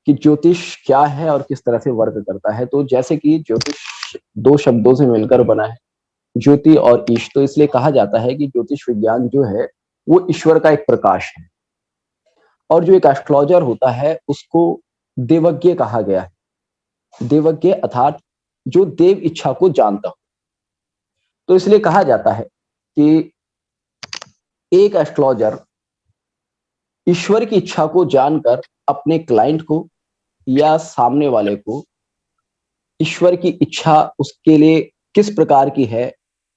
कि ज्योतिष क्या है और किस तरह से वर्क करता है। तो जैसे कि ज्योतिष दो शब्दों से मिलकर बना है, ज्योति और ईश। तो इसलिए कहा जाता है कि ज्योतिष विज्ञान जो है वो ईश्वर का एक प्रकाश है। और जो एक एस्ट्रोलॉजर होता है उसको देवज्ञ कहा गया है। देवज्ञ अर्थात जो देव इच्छा को जानता हो। तो इसलिए कहा जाता है कि एक एस्ट्रोलॉजर ईश्वर की इच्छा को जानकर अपने क्लाइंट को या सामने वाले को ईश्वर की इच्छा उसके लिए किस प्रकार की है,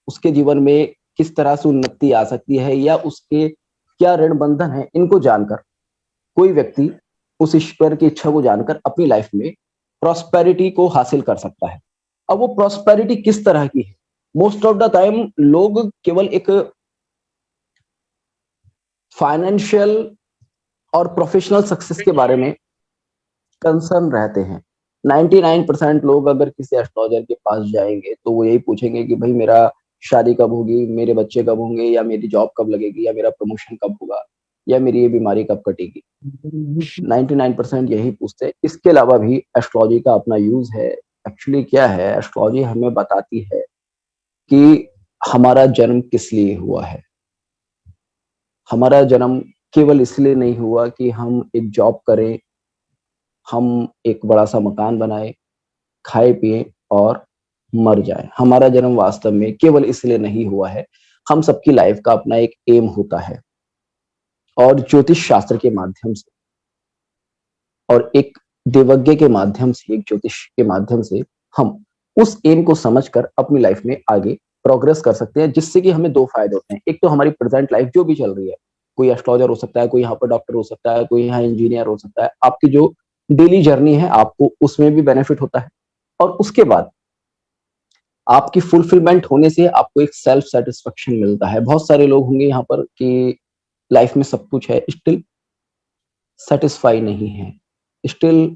उसके जीवन में किस तरह से उन्नति आ सकती है या उसके क्या ऋण बंधन है, इनको जानकर कोई व्यक्ति उस ईश्वर की इच्छा को जानकर अपनी लाइफ में प्रॉस्पेरिटी को हासिल कर सकता है। अब वो प्रॉस्पेरिटी किस तरह की है? मोस्ट ऑफ द टाइम लोग केवल एक फाइनेंशियल और प्रोफेशनल सक्सेस के बारे में कंसर्न रहते हैं। 99% लोग अगर किसी एस्ट्रोलॉजर के पास जाएंगे तो वो यही पूछेंगे कि भाई मेरा शादी कब होगी, मेरे बच्चे कब होंगे, या मेरी जॉब कब लगेगी, या मेरा प्रमोशन कब होगा, या मेरी ये बीमारी कब कटेगी। 99% यही पूछते हैं। इसके अलावा भी एस्ट्रोलॉजी का अपना यूज है। एक्चुअली क्या है, एस्ट्रोलॉजी हमें बताती है कि हमारा जन्म किस लिए हुआ है। हमारा जन्म केवल इसलिए नहीं हुआ कि हम एक जॉब करें, हम एक बड़ा सा मकान बनाए, खाए पिए और मर जाए। हमारा जन्म वास्तव में केवल इसलिए नहीं हुआ है। हम सबकी लाइफ का अपना एक एम होता है, और ज्योतिष शास्त्र के माध्यम से और एक देवज्ञ के माध्यम से, एक ज्योतिष के माध्यम से हम उस एम को समझकर अपनी लाइफ में आगे प्रोग्रेस कर सकते हैं, जिससे कि हमें दो फायदे होते हैं। एक तो हमारी प्रेजेंट लाइफ जो भी चल रही है, कोई एस्ट्रोलॉजर हो सकता है, कोई यहाँ पर डॉक्टर हो सकता है, कोई यहाँ इंजीनियर हो सकता है, आपकी जो डेली जर्नी है आपको उसमें भी बेनिफिट होता है। और उसके बाद आपकी फुलफिलमेंट होने से आपको एक सेल्फ सेटिस्फेक्शन मिलता है। बहुत सारे लोग होंगे यहाँ पर कि लाइफ में सब कुछ है, स्टिल सेटिस्फाई नहीं है, स्टिल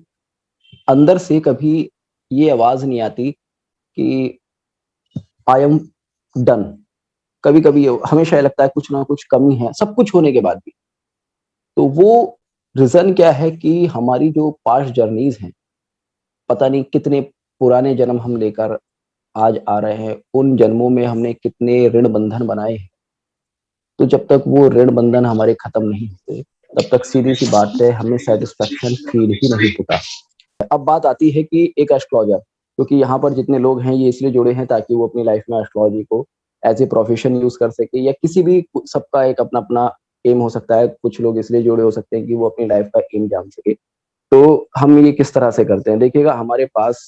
अंदर से कभी ये आवाज नहीं आती कि आई एम डन। कभी कभी हमेशा लगता है कुछ ना कुछ कमी है सब कुछ होने के बाद भी। तो वो रीजन क्या है कि हमारी जो पास्ट जर्नीज हैं, पता नहीं कितने पुराने जन्म हम लेकर आज आ रहे हैं, उन जन्मों में हमने कितने ऋण बंधन बनाए हैं। तो जब तक वो ऋण बंधन हमारे खत्म नहीं होते तब तक सीधी सी बात है हमें सेटिस्फेक्शन फील ही नहीं होता। अब बात आती है कि एक एस्ट्रोलॉजर, क्योंकि यहाँ पर जितने लोग हैं ये इसलिए जुड़े हैं ताकि वो अपनी लाइफ में एस्ट्रोलॉजी को एज ए प्रोफेशन यूज कर सके, या किसी भी, सबका एक अपना अपना एम हो सकता है। कुछ लोग इसलिए जुड़े हो सकते हैं कि वो अपनी लाइफ का एम जान सके। तो हम ये किस तरह से करते हैं, देखिएगा हमारे पास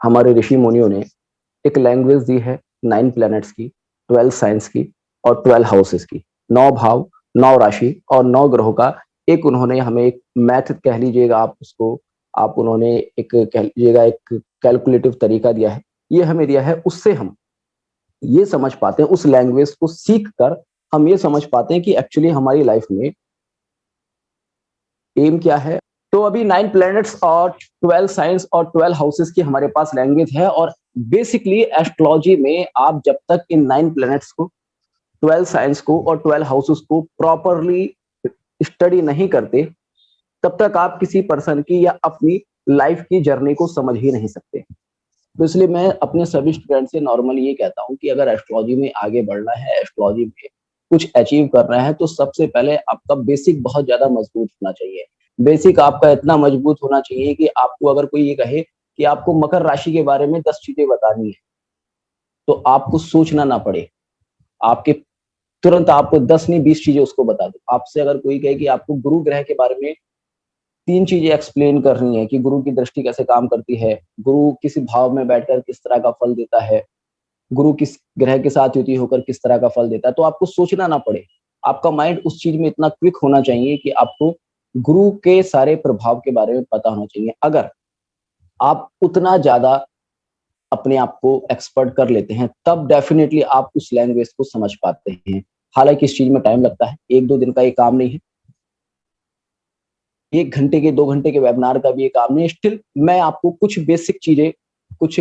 हमारे ऋषि मुनियों ने एक लैंग्वेज दी है 9 प्लैनेट्स की, 12 साइंस की और 12 हाउसेस की। 9 भाव, 9 राशि और 9 ग्रहों का एक उन्होंने हमें एक मैथ कह लीजिएगा आप उसको, आप उन्होंने एक कह लीजिएगा एक कैलकुलेटिव तरीका दिया है, ये हमें दिया है। उससे हम ये समझ पाते हैं, उस लैंग्वेज को सीख कर हम ये समझ पाते हैं कि एक्चुअली हमारी लाइफ में एम क्या है। तो अभी 9 प्लैनेट्स और 12 साइंस और 12 हाउसेस की हमारे पास लैंग्वेज है। और बेसिकली एस्ट्रोलॉजी में आप जब तक इन 9 प्लैनेट्स को, 12 साइंस को और 12 हाउसेस को प्रॉपरली स्टडी नहीं करते तब तक आप किसी पर्सन की या अपनी लाइफ की जर्नी को समझ ही नहीं सकते। तो इसलिए मैं अपने सभी स्टूडेंट से नॉर्मली ये कहता हूँ कि अगर एस्ट्रोलॉजी में आगे बढ़ना है, एस्ट्रोलॉजी में कुछ अचीव करना है, तो सबसे पहले आपका बेसिक बहुत ज्यादा मजबूत होना चाहिए। बेसिक आपका इतना मजबूत होना चाहिए कि आपको अगर कोई ये कहे कि आपको मकर राशि के बारे में 10 चीजें बतानी है, तो आपको सोचना ना पड़े, आपके तुरंत आपको 10 नहीं 20 चीजें उसको बता दो। आपसे अगर कोई कहे कि आपको गुरु ग्रह के बारे में 3 चीजें एक्सप्लेन करनी है कि गुरु की दृष्टि कैसे काम करती है, गुरु किसी भाव में बैठकर किस तरह का फल देता है, गुरु किस ग्रह के साथ युति होकर किस तरह का फल देता है, तो आपको सोचना ना पड़े। आपका माइंड उस चीज में इतना क्विक होना चाहिए कि आपको गुरु के सारे प्रभाव के बारे में पता होना चाहिए। अगर आप उतना ज्यादा अपने आप को एक्सपर्ट कर लेते हैं तब डेफिनेटली आप उस लैंग्वेज को समझ पाते हैं। हालांकि इस चीज में टाइम लगता है, 1-2 दिन का ये काम नहीं है, 1 घंटे के 2 घंटे के वेबिनार का भी ये काम नहीं है। स्टिल मैं आपको कुछ बेसिक चीजें, कुछ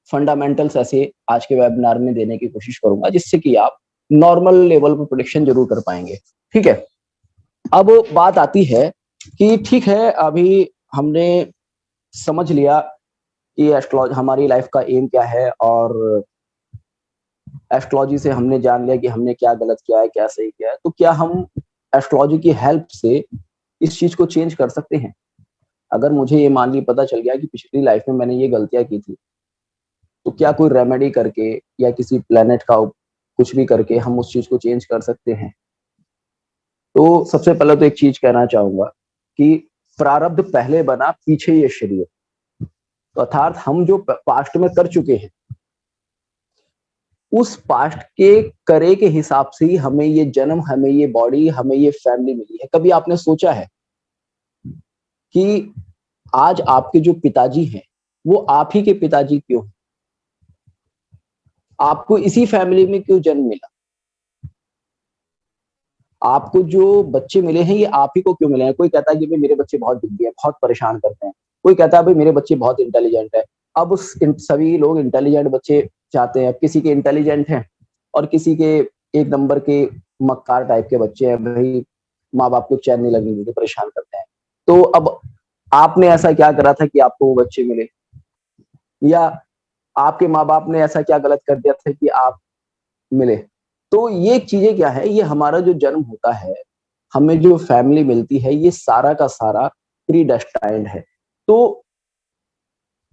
फंडामेंटल्स ऐसे आज के वेबिनार में देने की कोशिश करूंगा जिससे कि आप नॉर्मल लेवल पर प्रेडिक्शन जरूर कर पाएंगे। ठीक है, अब बात आती है कि ठीक है, अभी हमने समझ लिया कि एस्ट्रोलॉजी हमारी लाइफ का एम क्या है, और एस्ट्रोलॉजी से हमने जान लिया कि हमने क्या गलत किया है, क्या सही किया है, तो क्या हम एस्ट्रोलॉजी की हेल्प से इस चीज को चेंज कर सकते हैं? अगर मुझे ये मान ली पता चल गया कि पिछली लाइफ में मैंने ये गलतियां की थी, तो क्या कोई रेमेडी करके या किसी प्लेनेट का कुछ भी करके हम उस चीज को चेंज कर सकते हैं? तो सबसे पहले तो एक चीज कहना चाहूंगा कि प्रारब्ध पहले बना पीछे ये शरीर। तो अर्थात हम जो पास्ट में कर चुके हैं, उस पास्ट के करे के हिसाब से ही हमें ये जन्म, हमें ये बॉडी, हमें ये फैमिली मिली है। कभी आपने सोचा है कि आज आपके जो पिताजी हैं, वो आप ही के पिताजी क्यों हैं? आपको इसी फैमिली में क्यों जन्म मिला? आपको जो बच्चे मिले हैं, ये आप ही को क्यों मिले हैं? कोई कहता है कि भाई मेरे बच्चे बहुत जिद्दी है, बहुत परेशान करते हैं। कोई कहता है भाई मेरे बच्चे बहुत इंटेलिजेंट है। अब सभी लोग इंटेलिजेंट बच्चे चाहते हैं। किसी के इंटेलिजेंट हैं और किसी के एक नंबर के मक्कार टाइप के बच्चे हैं। भाई माँ बाप को चैन नहीं लगने देते, परेशान करते हैं। तो अब आपने ऐसा क्या करा था कि आपको वो बच्चे मिले? या आपके माँ बाप ने ऐसा क्या गलत कर दिया था कि आप मिले? तो ये चीजें क्या है, ये हमारा जो जन्म होता है, हमें जो फैमिली मिलती है, ये सारा का सारा प्री डेस्टाइन्ड है। तो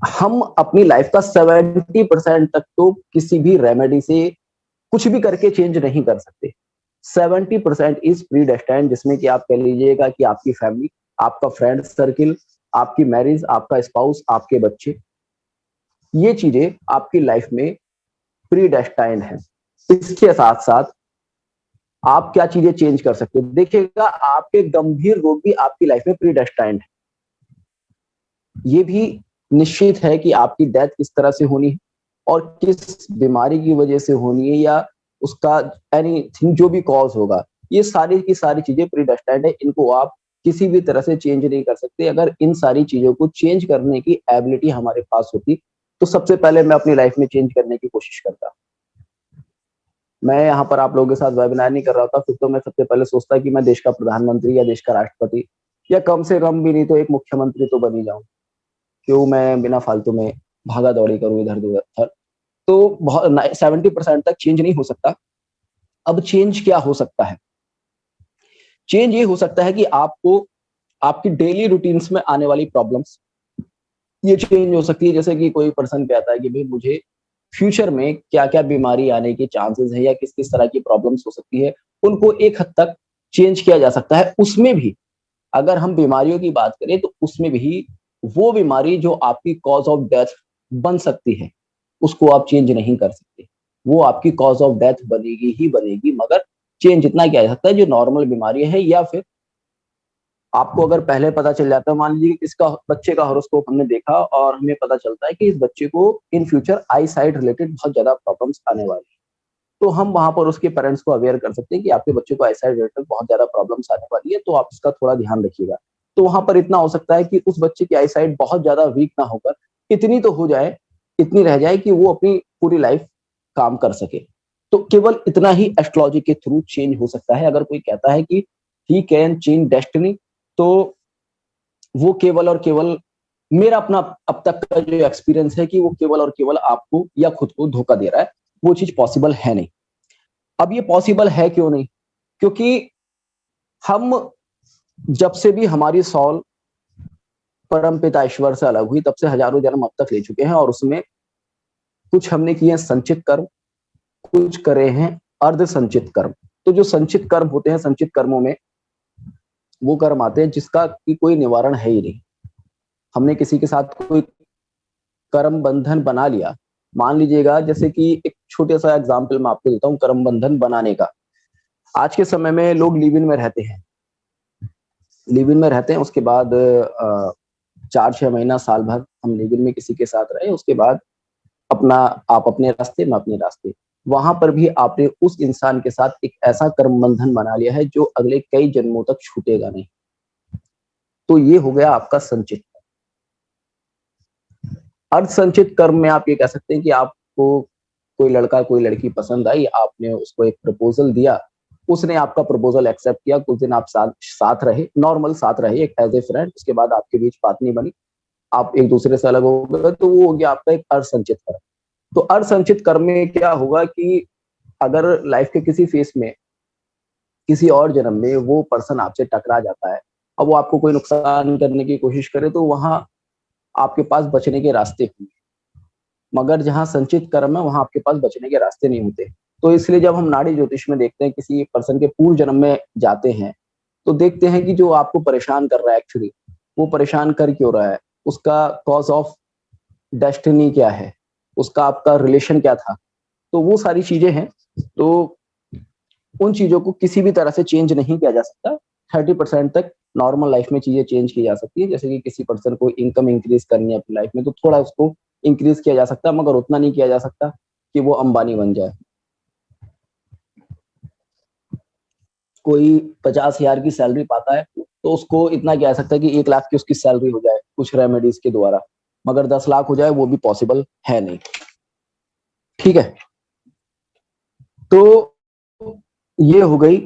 हम अपनी लाइफ का 70% तक तो किसी भी रेमेडी से कुछ भी करके चेंज नहीं कर सकते। 70% इज प्री डेस्टाइन्ड, जिसमें कि आप कह लीजिएगा कि आपकी फैमिली, आपका फ्रेंड सर्किल, आपकी मैरिज, आपका स्पाउस, आपके बच्चे, ये चीजें आपकी लाइफ में प्री डेस्टाइन्ड है। इसके साथ साथ आप क्या चीजें चेंज कर सकते हैं? देखिएगा, आपके गंभीर रोग भी आपकी लाइफ में प्री डेस्टाइन्ड है। ये भी निश्चित है कि आपकी डेथ किस तरह से होनी है और किस बीमारी की वजह से होनी है, या उसका एनीथिंग जो भी कॉज होगा, ये सारी की सारी चीजें प्री डेस्टाइन्ड है। इनको आप किसी भी तरह से चेंज नहीं कर सकते। अगर इन सारी चीजों को चेंज करने की एबिलिटी हमारे पास होती, तो सबसे पहले मैं अपनी लाइफ में चेंज करने की कोशिश करता। मैं यहाँ पर आप लोगों के साथ वेबिनार नहीं कर रहा था, फिर तो मैं सबसे पहले सोचता कि मैं देश का प्रधानमंत्री या देश का राष्ट्रपति, या कम से कम भी नहीं तो एक मुख्यमंत्री तो बन ही जाऊं। क्यों मैं बिना फालतू में भागा दौड़ी करूं इधर उधर? तो बहुत 70% तक चेंज नहीं हो सकता। अब चेंज क्या हो सकता है? चेंज ये हो सकता है कि आपको आपकी डेली रूटीन्स में आने वाली प्रॉब्लम्स, ये चेंज हो सकती है। जैसे कि कोई पर्सन कहता है कि भाई मुझे फ्यूचर में क्या क्या बीमारी आने के चांसेस है, या किस किस तरह की प्रॉब्लम्स हो सकती है, उनको एक हद तक चेंज किया जा सकता है। उसमें भी अगर हम बीमारियों की बात करें, तो उसमें भी वो बीमारी जो आपकी कॉज ऑफ डेथ बन सकती है, उसको आप चेंज नहीं कर सकते। वो आपकी कॉज ऑफ डेथ बनेगी ही बनेगी, मगर चेंज इतना किया जा सकता है जो नॉर्मल बीमारी है। या फिर आपको अगर पहले पता चल जाता है, मान लीजिए इसका बच्चे का हॉरोस्कोप हमने देखा और हमें पता चलता है कि इस बच्चे को in future I site related बहुत ज्यादा प्रॉब्लम्स आने वाली है, तो हम वहां पर उसके पेरेंट्स को अवेयर कर सकते हैं कि आपके बच्चे को आई साइट रिलेटेड बहुत ज्यादा प्रॉब्लम्स आने वाली है, तो आप इसका थोड़ा ध्यान रखिएगा। तो वहां पर इतना हो सकता है कि उस बच्चे की आई साइट बहुत ज्यादा वीक ना होकर इतनी तो हो जाए, इतनी रह जाए कि वो अपनी पूरी लाइफ काम कर सके। तो केवल इतना ही एस्ट्रोलॉजी के थ्रू चेंज हो सकता है। अगर कोई कहता है कि ही कैन चेंज डेस्टिनी, तो वो केवल और केवल, मेरा अपना अब तक का जो एक्सपीरियंस है, कि वो केवल और केवल आपको या खुद को धोखा दे रहा है। वो चीज पॉसिबल है नहीं। अब ये पॉसिबल है क्यों नहीं? क्योंकि हम, जब से भी हमारी सॉल परम पिता ईश्वर से अलग हुई, तब से हजारों जन्म अब तक ले चुके हैं, और उसमें कुछ हमने किए हैं संचित कर्म, कुछ करे हैं अर्ध संचित कर्म। तो जो संचित कर्म होते हैं, संचित कर्मों में वो कर्म आते हैं जिसका कि कोई निवारण है ही नहीं। हमने किसी के साथ कोई कर्म बंधन बना लिया, मान लीजिएगा, जैसे कि एक छोटे सा एग्जाम्पल मैं आपको देता हूँ कर्म बंधन बनाने का। आज के समय में लोग लिव इन में रहते हैं, लिव इन में रहते हैं, उसके बाद 4-6 महीना साल भर हम लिव इन में किसी के साथ रहे, उसके बाद अपना, आप अपने रास्ते, मैं अपने रास्ते। वहां पर भी आपने उस इंसान के साथ एक ऐसा कर्म बंधन बना लिया है जो अगले कई जन्मों तक छूटेगा नहीं। तो ये हो गया आपका संचित। अर्ध संचित कर्म में आप ये कह सकते हैं कि आपको कोई लड़का कोई लड़की पसंद आई, आपने उसको एक प्रपोजल दिया, उसने आपका प्रपोजल एक्सेप्ट किया, कुछ दिन आप साथ रहे, नॉर्मल साथ रहे एक एज ए फ्रेंड, उसके बाद आपके बीच बात नहीं बनी, आप एक दूसरे से अलग हो गए, तो वो हो गया आपका एक अर्धसंचित कर्म। तो अर्धसंचित कर्म में क्या होगा कि अगर लाइफ के किसी फेस में, किसी और जन्म में वो पर्सन आपसे टकरा जाता है, अब वो आपको कोई नुकसान करने की कोशिश करे, तो वहां आपके पास बचने के रास्ते होंगे, मगर जहां संचित कर्म है वहां आपके पास बचने के रास्ते नहीं होते। तो इसलिए जब हम नाड़ी ज्योतिष में देखते हैं किसी पर्सन के पूर्व जन्म में जाते हैं, तो देखते हैं कि जो आपको परेशान कर रहा है एक्चुअली, वो परेशान कर क्यों रहा है, उसका कॉज ऑफ डेस्टिनी क्या है, उसका आपका रिलेशन क्या था, तो वो सारी चीजें हैं। तो उन चीजों को किसी भी तरह से चेंज नहीं किया जा सकता। 30% तक नॉर्मल लाइफ में चीजें चेंज की जा सकती है, जैसे कि किसी पर्सन को इनकम इंक्रीज करनी है अपनी लाइफ में, तो थोड़ा उसको इंक्रीज किया जा सकता है, मगर उतना नहीं किया जा सकता कि वो अंबानी बन जाए। कोई 50,000 की सैलरी पाता है, तो उसको इतना कह सकता है कि 1 लाख की उसकी सैलरी हो जाए कुछ रेमेडीज के द्वारा, मगर 10 लाख हो जाए वो भी पॉसिबल है नहीं। ठीक है, तो ये हो गई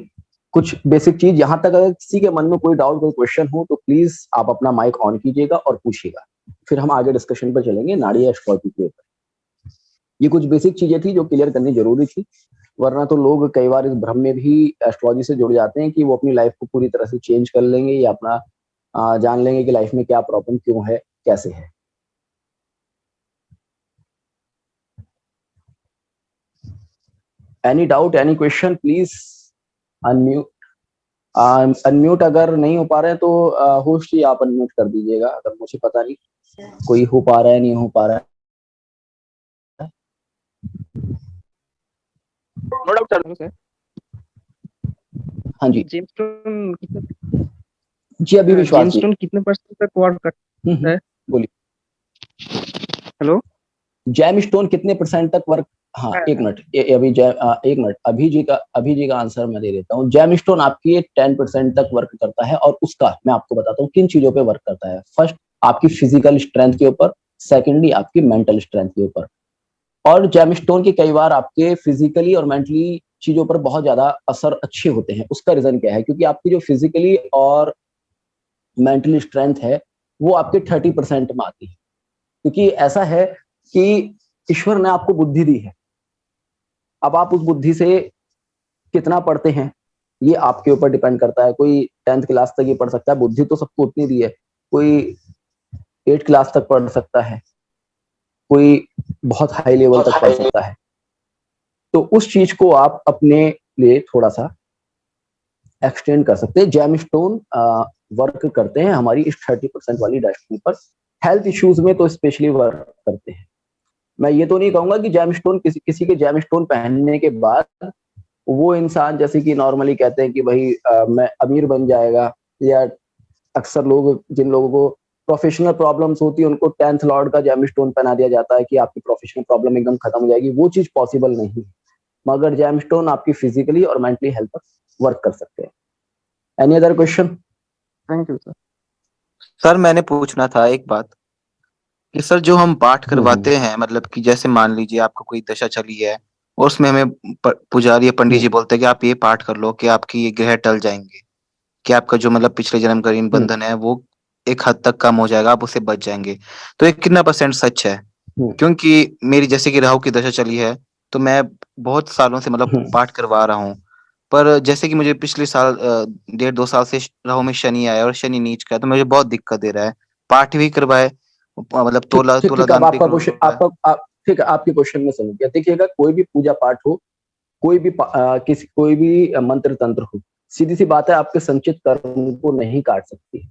कुछ बेसिक चीज। यहां तक अगर किसी के मन में कोई डाउट, कोई क्वेश्चन हो, तो प्लीज आप अपना माइक ऑन कीजिएगा और पूछिएगा, फिर हम आगे डिस्कशन पर चलेंगे नाड़ी एस्ट्रोलॉजी के ऊपर। ये कुछ बेसिक चीजें थी जो क्लियर करनी जरूरी थी, वरना तो लोग कई बार इस भ्रम में भी एस्ट्रोलॉजी से जुड़ जाते हैं कि वो अपनी लाइफ को पूरी तरह से चेंज कर लेंगे या अपना जान लेंगे कि लाइफ में क्या प्रॉब्लम क्यों है, कैसे है। Any doubt, any question, please unmute. Unmute अगर नहीं हो पा रहे हैं तो होस्ट ही आप अनम्यूट कर दीजिएगा, अगर मुझे पता नहीं कोई हो पा रहा है नहीं हो पा रहा है। No doubt sir. सर हाँ जी जेमस्टोन कितने जी, अभी विश्वास जी। जेमस्टोन कितने परसेंट तक वर्क करता है? बोलिए। हेलो। जैम स्टोन कितने परसेंट तक वर्क, हाँ एक मिनट, अभी एक मिनट, अभी जी का आंसर मैं दे देता हूँ। जैम स्टोन आपकी 10% तक वर्क करता है, और उसका मैं आपको बताता हूँ किन चीजों पे वर्क करता है। फर्स्ट, आपकी फिजिकल स्ट्रेंथ के ऊपर, सेकेंडली आपकी मेंटल स्ट्रेंथ के ऊपर। और जैम स्टोन के कई बार आपके फिजिकली और मेंटली चीजों पर बहुत ज्यादा असर अच्छे होते हैं। उसका रीजन क्या है, क्योंकि आपकी जो फिजिकली और मेंटली स्ट्रेंथ है वो आपके 30% में आती है। क्योंकि ऐसा है कि ईश्वर ने आपको बुद्धि दी है, अब आप उस बुद्धि से कितना पढ़ते हैं ये आपके ऊपर डिपेंड करता है। कोई 10th क्लास तक ही पढ़ सकता है, बुद्धि तो सबको उतनी दी है। कोई 8 क्लास तक पढ़ सकता है, कोई बहुत हाई लेवल तक पढ़ सकता है। तो उस चीज को आप अपने लिए थोड़ा सा एक्सटेंड कर सकते हैं। जैम स्टोन वर्क करते हैं हमारी इस 30% वाली डेस्टिनी पर। हेल्थ इश्यूज में तो स्पेशली वर्क करते हैं। मैं ये तो नहीं कहूंगा कि जैम स्टोन किसी के जैम स्टोन पहनने के बाद वो इंसान, जैसे कि नॉर्मली कहते हैं कि भाई मैं अमीर बन जाएगा, या अक्सर लोग, जिन लोगों को प्रोफेशनल प्रॉब्लम्स होती है, उनको 10th लॉर्ड का जैम स्टोन पहना दिया जाता है कि आपकी प्रोफेशनल प्रॉब्लम एकदम खत्म हो जाएगी। वो चीज पॉसिबल नहीं है, मगर जैम स्टोन आपकी फिजिकली और मेंटली हेल्थ पर वर्क कर सकते हैं। Any other question? Thank you sir. Sir मैंने पूछना था एक बात कि सर जो हम पाठ करवाते हैं, मतलब कि जैसे मान लीजिए आपको कोई दशा चली है और उसमें हमें पुजारी या पंडित जी बोलते हैं कि आप ये पाठ कर लो कि आपकी ये ग्रह टल जाएंगे, कि आपका जो मतलब पिछले जन्म का ऋण बंधन है वो एक हद तक कम हो जाएगा, आप उससे बच जाएंगे। तो ये कितना परसेंट सच है? क्योंकि मेरी जैसे कि राहु की दशा चली है, तो मैं बहुत सालों से मतलब पाठ करवा रहा हूँ, पर जैसे कि मुझे पिछले साल 1.5-2 साल से राहु में शनि आया और शनि नीच का है, तो मुझे बहुत दिक्कत दे रहा है। पाठ भी करवाए, मतलब तोला ठीक तोला ठीक, अब दान भी आपका क्वेश्चन, करवाए। ठीक है, आपके क्वेश्चन में समझ गया। देखिएगा, कोई भी पूजा पाठ हो, कोई भी कोई भी मंत्र तंत्र हो, सीधी सी बात है, आपके संचित कर्म को नहीं काट सकती।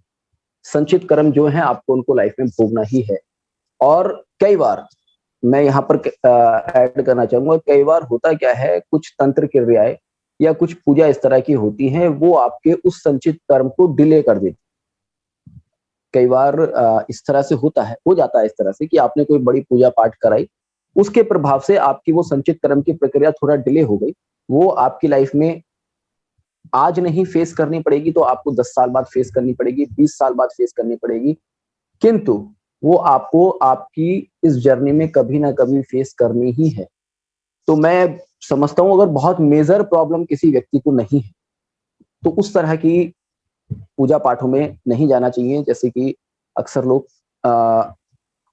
संचित कर्म जो है आपको उनको लाइफ में भोगना ही है। और कई बार मैं यहाँ पर ऐड करना चाहूंगा, कई बार होता क्या है, कुछ तंत्र क्रियाएं या कुछ पूजा इस तरह की होती हैं, वो आपके उस संचित कर्म को डिले कर देती। कई बार इस तरह से होता है, हो जाता है इस तरह से कि आपने कोई बड़ी पूजा पाठ कराई, उसके प्रभाव से आपकी वो संचित कर्म की प्रक्रिया थोड़ा डिले हो गई। वो आपकी लाइफ में आज नहीं फेस करनी पड़ेगी, तो आपको 10 साल बाद फेस करनी पड़ेगी, 20 साल बाद फेस करनी पड़ेगी, किंतु वो आपको आपकी इस जर्नी में कभी ना कभी फेस करनी ही है। तो मैं समझता हूँ अगर बहुत मेजर प्रॉब्लम किसी व्यक्ति को नहीं है तो उस तरह की पूजा पाठों में नहीं जाना चाहिए। जैसे कि अक्सर लोग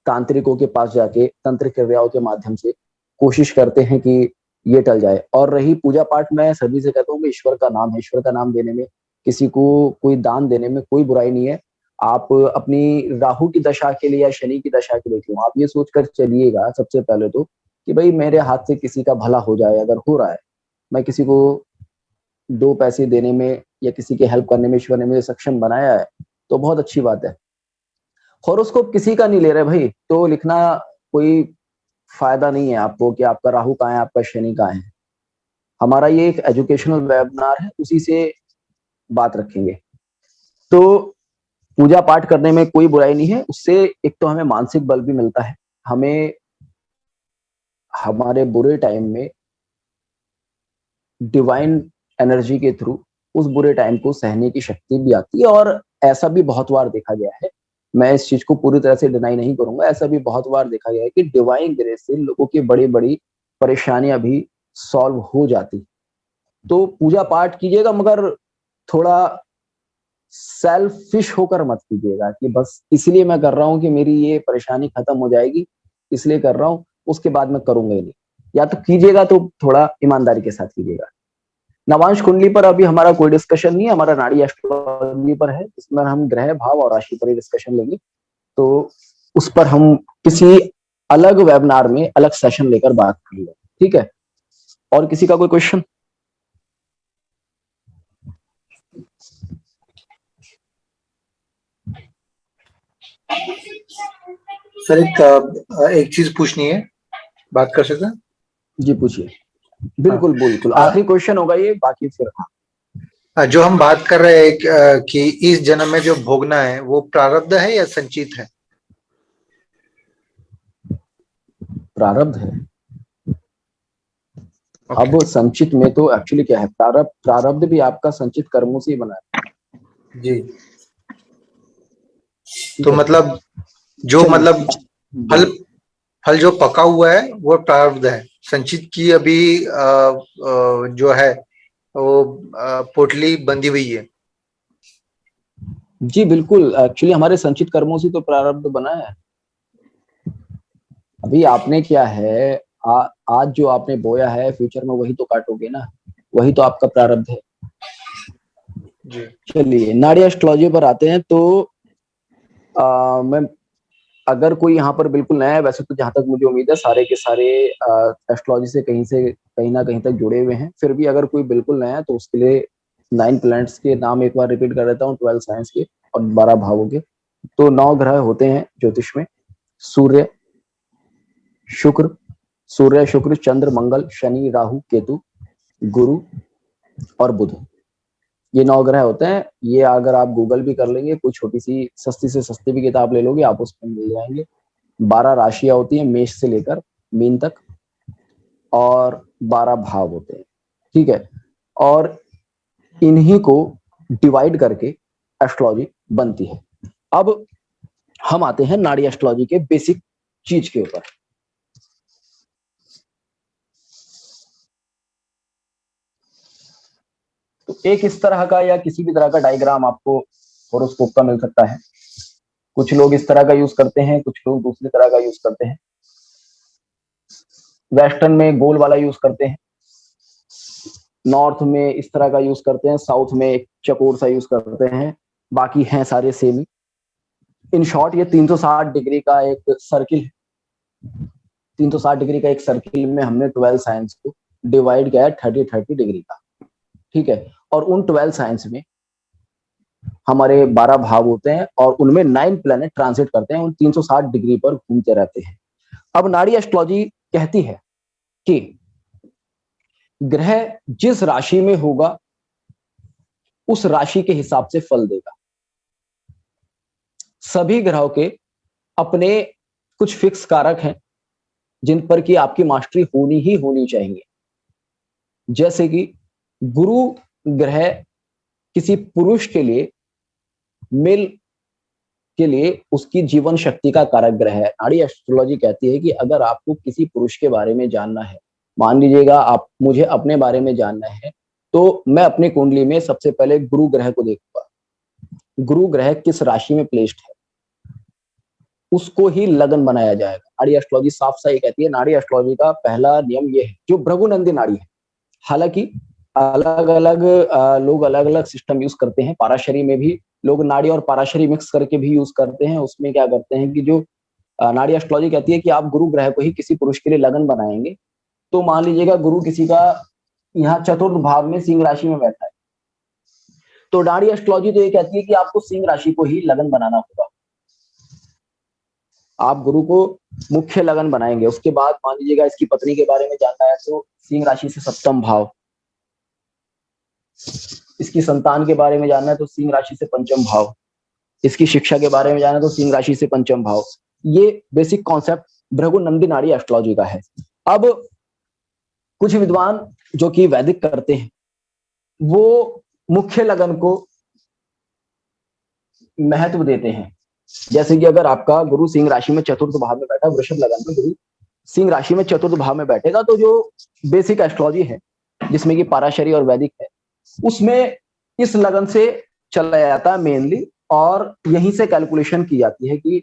तांत्रिकों के पास जाके तंत्र क्रियाओं के माध्यम से कोशिश करते हैं कि ये टल जाए। और रही पूजा पाठ, मैं सभी से कहता हूँ कि ईश्वर का नाम है, ईश्वर का नाम देने में, किसी को कोई दान देने में कोई बुराई नहीं है। आप अपनी राहु की दशा के लिए या शनि की दशा के लिए क्यों, आप ये सोचकर चलिएगा सबसे पहले तो कि भाई मेरे हाथ से किसी का भला हो जाए। अगर हो रहा है, मैं किसी को 2 पैसे देने में या किसी की हेल्प करने में ईश्वर ने मुझे सक्षम बनाया है तो बहुत अच्छी बात है। हॉरोस्कोप किसी का नहीं ले रहे भाई, तो लिखना कोई फायदा नहीं है आपको कि आपका राहु कहाँ है, आपका शनि कहाँ है। हमारा ये एक एजुकेशनल वेबिनार है, उसी से बात रखेंगे। तो पूजा पाठ करने में कोई बुराई नहीं है, उससे एक तो हमें मानसिक बल भी मिलता है, हमें हमारे बुरे टाइम में डिवाइन एनर्जी के थ्रू उस बुरे टाइम को सहने की शक्ति भी आती है। और ऐसा भी बहुत बार देखा गया है, मैं इस चीज को पूरी तरह से डिनाई नहीं करूंगा, ऐसा भी बहुत बार देखा गया है कि डिवाइन ग्रेस से लोगों की बड़ी बड़ी परेशानियां भी सॉल्व हो जाती। तो पूजा पाठ कीजिएगा, मगर थोड़ा सेल्फिश होकर मत कीजिएगा कि बस इसलिए मैं कर रहा हूँ कि मेरी ये परेशानी खत्म हो जाएगी इसलिए कर रहा हूँ, उसके बाद मैं करूंगा ही नहीं। या तो कीजिएगा तो थोड़ा ईमानदारी के साथ कीजिएगा। नवांश कुंडली पर अभी हमारा कोई डिस्कशन नहीं है, हमारा नाड़ी एस्ट्रोलॉजी पर है, इसमें हम ग्रह भाव और राशि पर ही डिस्कशन लेंगे। तो उस पर हम किसी अलग वेबिनार में अलग सेशन लेकर बात कर लेंगे, ठीक है। और किसी का कोई क्वेश्चन? सर एक चीज पूछनी है, बात कर सकते हैं? जी पूछिए। बिल्कुल बिल्कुल, आखिरी क्वेश्चन होगा ये, बाकी फिर जो हम बात कर रहे हैं कि इस जन्म में जो भोगना है वो प्रारब्ध है या संचित है? प्रारब्ध है। अब संचित में तो एक्चुअली क्या है, प्रारब्ध भी आपका संचित कर्मों से ही बना है जी। तो मतलब जो मतलब फल जो पका हुआ है वो प्रारब्ध है, संचित की अभी जो है वो पोटली बंधी हुई है। जी बिल्कुल, एक्चुअली हमारे संचित कर्मों से तो प्रारब्ध बना है। अभी आपने क्या है, आज जो आपने बोया है फ्यूचर में वही तो काटोगे ना, वही तो आपका प्रारब्ध है। चलिए नाड़ी एस्ट्रोलॉजी पर आते हैं। तो मैं, अगर कोई यहाँ पर बिल्कुल नया है, वैसे तो जहां तक मुझे उम्मीद है सारे के सारे एस्ट्रोलॉजी से कहीं ना कहीं तक जुड़े हुए हैं, फिर भी अगर कोई बिल्कुल नया है तो उसके लिए 9 प्लैनेट्स के नाम एक बार रिपीट कर देता हूँ, 12 साइंस के और 12 भावों के। तो 9 ग्रह होते हैं ज्योतिष में, सूर्य शुक्र, चंद्र, मंगल, शनि, राहु, केतु, गुरु और बुध। ये 9 ग्रह होते हैं। ये अगर आप गूगल भी कर लेंगे, कोई छोटी सी सस्ती से सस्ती भी किताब ले लोगे आप, उसमें मिल जाएंगे। 12 राशियां होती हैं मेष से लेकर मीन तक, और 12 भाव होते हैं, ठीक है। और इन्हीं को डिवाइड करके एस्ट्रोलॉजी बनती है। अब हम आते हैं नाड़ी एस्ट्रोलॉजी के बेसिक चीज के ऊपर। तो एक इस तरह का या किसी भी तरह का डायग्राम आपको होरोस्कोप का मिल सकता है। कुछ लोग इस तरह का यूज करते हैं, कुछ लोग दूसरी तरह का यूज करते हैं। वेस्टर्न में गोल वाला यूज करते हैं, नॉर्थ में इस तरह का यूज करते हैं, साउथ में एक चकोर सा यूज करते हैं, बाकी हैं सारे सेम ही। इन शॉर्ट ये 360 डिग्री का एक सर्किल है। 360 डिग्री का एक सर्किल में हमने 12 साइंस को डिवाइड किया है 30-30 डिग्री का, ठीक है। और उन 12 साइंस में हमारे 12 भाव होते हैं और उनमें 9 प्लैनेट ट्रांजिट करते हैं, उन 360 डिग्री पर घूमते रहते हैं। अब नाड़ी एस्ट्रोलॉजी कहती है कि ग्रह जिस राशि में होगा उस राशि के हिसाब से फल देगा। सभी ग्रहों के अपने कुछ फिक्स कारक हैं जिन पर कि आपकी मास्टरी होनी ही होनी चाहिए। जैसे कि गुरु ग्रह किसी पुरुष के लिए, मेल के लिए उसकी जीवन शक्ति का कारक ग्रह है। नाड़ी एस्ट्रोलॉजी कहती है कि अगर आपको किसी पुरुष के बारे में जानना है मान लीजिएगा आप मुझे अपने बारे में जानना है, तो मैं अपनी कुंडली में सबसे पहले गुरु ग्रह को देखूंगा। गुरु ग्रह किस राशि में प्लेस्ड है, उसको ही लगन बनाया जाएगा। नाड़ी एस्ट्रोलॉजी साफ साफ कहती है, नाड़ी एस्ट्रोलॉजी का पहला नियम ये है, जो भृगुनंदी नाड़ी है। हालांकि अलग अलग लोग अलग अलग सिस्टम यूज करते हैं। पाराशरी में भी लोग नाड़ी और पाराशरी मिक्स करके भी यूज करते हैं। उसमें क्या करते हैं कि जो नाड़ी एस्ट्रोलॉजी कहती है कि आप गुरु ग्रह को ही किसी पुरुष के लिए लगन बनाएंगे। तो मान लीजिएगा गुरु किसी का यहाँ चतुर्थ भाव में सिंह राशि में बैठा है, तो नाड़ी एस्ट्रोलॉजी तो ये कहती है कि आपको सिंह राशि को ही लगन बनाना होगा। आप गुरु को मुख्य लगन बनाएंगे। उसके बाद मान लीजिएगा इसकी पत्नी के बारे में जानना है, तो सिंह राशि से सप्तम भाव। इसकी संतान के बारे में जानना है तो सिंह राशि से पंचम भाव। इसकी शिक्षा के बारे में जानना है तो सिंह राशि से पंचम भाव। ये बेसिक कॉन्सेप्ट भृगुनंदी नाड़ी एस्ट्रोलॉजी का है। अब कुछ विद्वान जो कि वैदिक करते हैं, वो मुख्य लगन को महत्व देते हैं। जैसे कि अगर आपका गुरु सिंह राशि में चतुर्थ भाव में बैठा, वृषभ लगन में गुरु सिंह राशि में चतुर्थ भाव में बैठेगा, तो जो बेसिक एस्ट्रोलॉजी है जिसमें कि पाराशरी और वैदिक है, उसमें इस लगन से चला जाता है मेनली, और यहीं से कैलकुलेशन की जाती है कि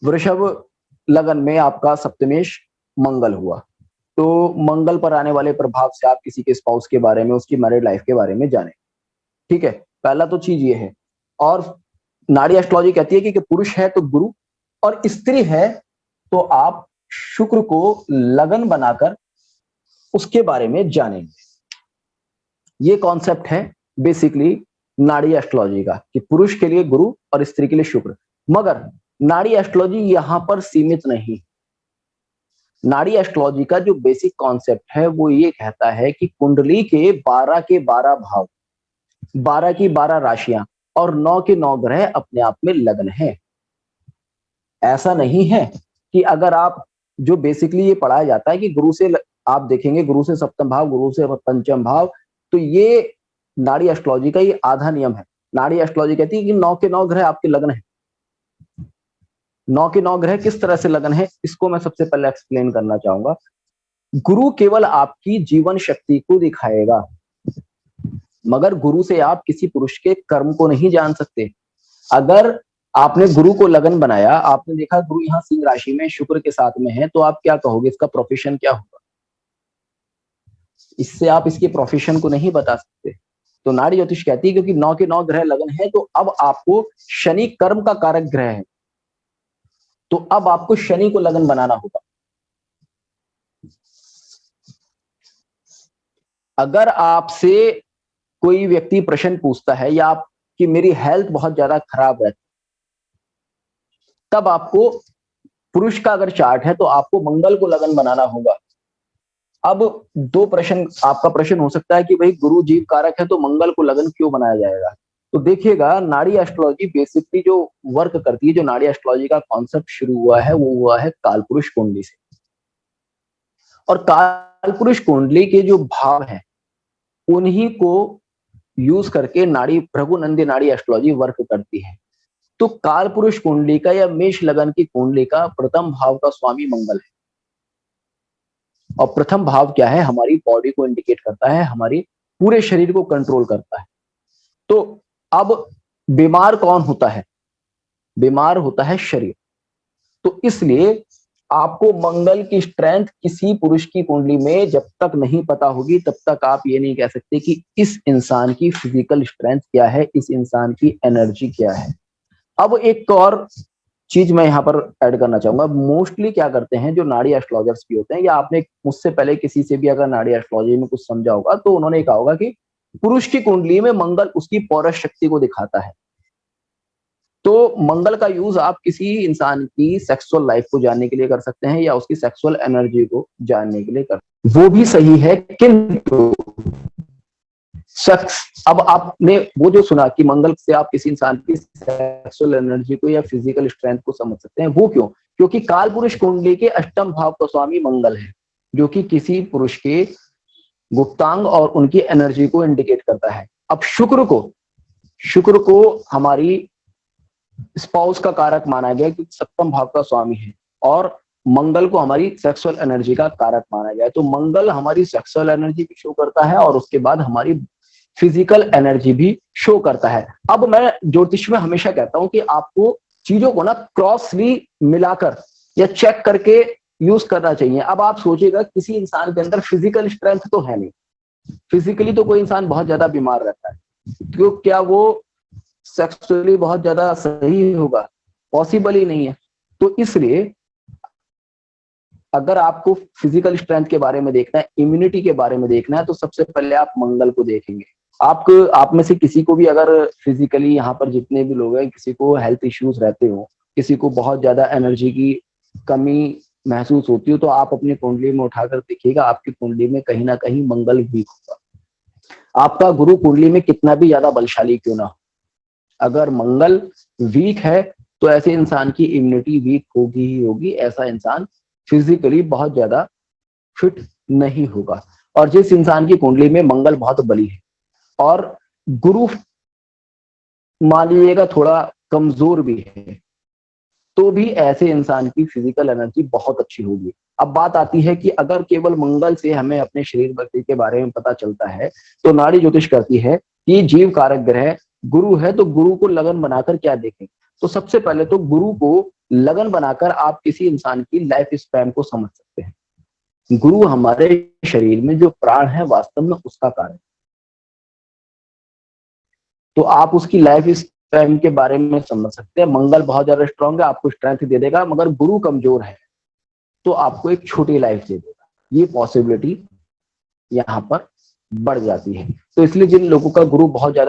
वृषभ लगन में आपका सप्तमेश मंगल हुआ, तो मंगल पर आने वाले प्रभाव से आप किसी के स्पाउस के बारे में, उसकी मैरिड लाइफ के बारे में जाने। ठीक है, पहला तो चीज ये है। और नाड़ी एस्ट्रोलॉजी कहती है कि पुरुष है तो गुरु, और स्त्री है तो आप शुक्र को लगन बनाकर उसके बारे में जानेंगे। ये कॉन्सेप्ट है बेसिकली नाड़ी एस्ट्रोलॉजी का, कि पुरुष के लिए गुरु और स्त्री के लिए शुक्र। मगर नाड़ी एस्ट्रोलॉजी यहां पर सीमित नहीं। नाड़ी एस्ट्रोलॉजी का जो बेसिक कॉन्सेप्ट है वो ये कहता है कि कुंडली के 12 के 12 भाव, 12 की 12 राशियां और 9 के 9 ग्रह अपने आप में लग्न है। ऐसा नहीं है कि अगर आप, जो बेसिकली ये पढ़ाया जाता है कि गुरु से, आप देखेंगे गुरु से सप्तम भाव, गुरु से पंचम भाव, तो ये नाड़ी एस्ट्रोलॉजी का ये आधा नियम है। नाड़ी एस्ट्रोलॉजी कहती है कि 9 के 9 ग्रह आपके लग्न है। 9 के 9 ग्रह किस तरह से लगन है, इसको मैं सबसे पहले एक्सप्लेन करना चाहूंगा। गुरु केवल आपकी जीवन शक्ति को दिखाएगा, मगर गुरु से आप किसी पुरुष के कर्म को नहीं जान सकते। अगर आपने गुरु को लगन बनाया, आपने देखा गुरु यहाँ सिंह राशि में शुक्र के साथ में है, तो आप क्या कहोगे, इसका प्रोफेशन क्या होगा? इससे आप इसके प्रोफेशन को नहीं बता सकते। तो नाड़ी ज्योतिष कहती है क्योंकि 9 के 9 ग्रह लगन है, तो अब आपको शनि कर्म का कारक ग्रह है, तो अब आपको शनि को लगन बनाना होगा। अगर आपसे कोई व्यक्ति प्रश्न पूछता है या आप कि मेरी हेल्थ बहुत ज्यादा खराब है, तब आपको पुरुष का अगर चार्ट है तो आपको मंगल को लगन बनाना होगा। अब दो प्रश्न, आपका प्रश्न हो सकता है कि भाई गुरु जीव कारक है तो मंगल को लगन क्यों बनाया जाएगा? तो देखिएगा, नाड़ी एस्ट्रोलॉजी बेसिकली जो वर्क करती है, जो नाड़ी एस्ट्रोलॉजी का कॉन्सेप्ट शुरू हुआ है वो हुआ है कालपुरुष कुंडली से। और कालपुरुष कुंडली के जो भाव हैं उन्हीं को यूज करके नाड़ी, भृगुनंदी नाड़ी एस्ट्रोलॉजी वर्क करती है। तो कालपुरुष कुंडली का या मेष लगन की कुंडली का प्रथम भाव का स्वामी मंगल है। और प्रथम भाव क्या है? हमारी बॉडी को इंडिकेट करता है, हमारी पूरे शरीर को कंट्रोल करता है। तो अब बीमार कौन होता है? बीमार होता है शरीर। तो इसलिए आपको मंगल की स्ट्रेंथ किसी पुरुष की कुंडली में जब तक नहीं पता होगी, तब तक आप ये नहीं कह सकते कि इस इंसान की फिजिकल स्ट्रेंथ क्या है, इस इंसान की एनर्जी क्या है। अब एक और चीज मैं यहाँ पर ऐड करना चाहूंगा। मोस्टली क्या करते हैं जो नाड़ी एस्ट्रोलॉजर्स भी होते हैं, या आपने मुझसे पहले किसी से भी अगर नाड़ी एस्ट्रोलॉजी में कुछ समझा होगा, तो उन्होंने कहा होगा कि पुरुष की कुंडली में मंगल उसकी पौरुष शक्ति को दिखाता है। तो मंगल का यूज आप किसी इंसान की सेक्सुअल लाइफ को जानने के लिए कर सकते हैं, या उसकी सेक्सुअल एनर्जी को जानने के लिए कर सकते हैं। वो भी सही है, किंतु शख्स, अब आपने वो जो सुना कि मंगल से आप किसी इंसान की सेक्सुअल एनर्जी को या फिजिकल स्ट्रेंथ को समझ सकते हैं, वो क्यों? क्योंकि कालपुरुष कुंडली के अष्टम भाव का स्वामी मंगल है, जो कि किसी पुरुष के गुप्तांग और उनकी एनर्जी को इंडिकेट करता है। अब शुक्र को हमारी स्पाउस का कारक माना गया कि सप्तम भाव का स्वामी है, और मंगल को हमारी सेक्सुअल एनर्जी का कारक माना गया है। तो मंगल हमारी सेक्सुअल एनर्जी भी शो करता है और उसके बाद हमारी फिजिकल एनर्जी भी शो करता है। अब मैं ज्योतिष में हमेशा कहता हूं कि आपको चीजों को ना क्रॉसली मिलाकर या चेक करके यूज करना चाहिए। अब आप सोचिएगा किसी इंसान के अंदर फिजिकल स्ट्रेंथ तो है नहीं, फिजिकली तो कोई इंसान बहुत ज्यादा बीमार रहता है, क्यों क्या वो सेक्सुअली बहुत ज्यादा सही होगा? पॉसिबल ही नहीं है। तो इसलिए अगर आपको फिजिकल स्ट्रेंथ के बारे में देखना है, इम्यूनिटी के बारे में देखना है, तो सबसे पहले आप मंगल को देखेंगे। आप में से किसी को भी अगर फिजिकली, यहाँ पर जितने भी लोग हैं, किसी को हेल्थ इश्यूज रहते हो, किसी को बहुत ज्यादा एनर्जी की कमी महसूस होती हो, तो आप अपनी कुंडली में उठाकर देखिएगा, आपकी कुंडली में कहीं ना कहीं मंगल वीक होगा। आपका गुरु कुंडली में कितना भी ज्यादा बलशाली क्यों ना हो, अगर मंगल वीक है तो ऐसे इंसान की इम्यूनिटी वीक होगी ही होगी। ऐसा इंसान फिजिकली बहुत ज्यादा फिट नहीं होगा। और जिस इंसान की कुंडली में मंगल बहुत बली है और गुरु मान लीजिएगा थोड़ा कमजोर भी है, तो भी ऐसे इंसान की फिजिकल एनर्जी बहुत अच्छी होगी। अब बात आती है कि अगर केवल मंगल से हमें अपने शरीर भक्ति के बारे में पता चलता है, तो नाड़ी ज्योतिष करती है कि जीव कारक ग्रह गुरु है, तो गुरु को लगन बनाकर क्या देखें? तो सबसे पहले तो गुरु को लगन बनाकर आप किसी इंसान की लाइफ स्पैन को समझ सकते हैं। गुरु हमारे शरीर में जो प्राण है, वास्तव में उसका कारण, तो आप उसकी लाइफ स्पैन के बारे में समझ सकते हैं। मंगल बहुत ज्यादा स्ट्रांग है, आपको स्ट्रेंथ दे देगा, मगर गुरु कमजोर है तो आपको एक छोटी लाइफ दे देगा। ये पॉसिबिलिटी यहाँ पर बढ़ जाती है। तो इसलिए जिन लोगों का गुरु बहुत ज्यादा